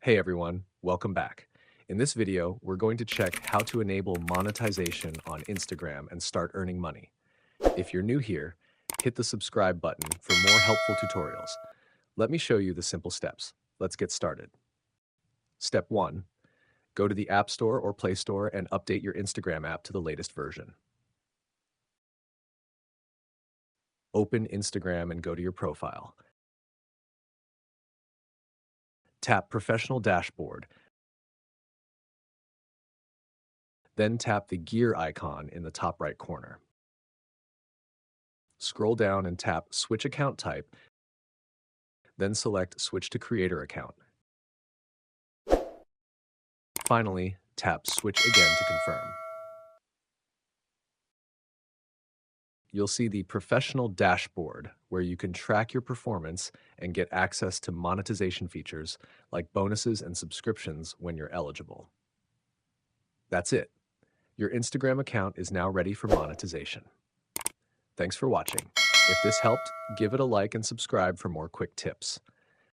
Hey everyone, welcome back. In this video, we're going to check how to enable monetization on Instagram and start earning money. If you're new here, hit the subscribe button for more helpful tutorials. Let me show you the simple steps. Let's get started. Step 1. Go to the App Store or Play Store and update your Instagram app to the latest version. Open Instagram and go to your profile. Tap Professional Dashboard. Then tap the gear icon in the top right corner. Scroll down and tap Switch Account Type, then select Switch to Creator Account. Finally, tap Switch again to confirm. You'll see the Professional Dashboard, where you can track your performance and get access to monetization features like bonuses and subscriptions when you're eligible. That's it. Your Instagram account is now ready for monetization. Thanks for watching. If this helped, give it a like and subscribe for more quick tips.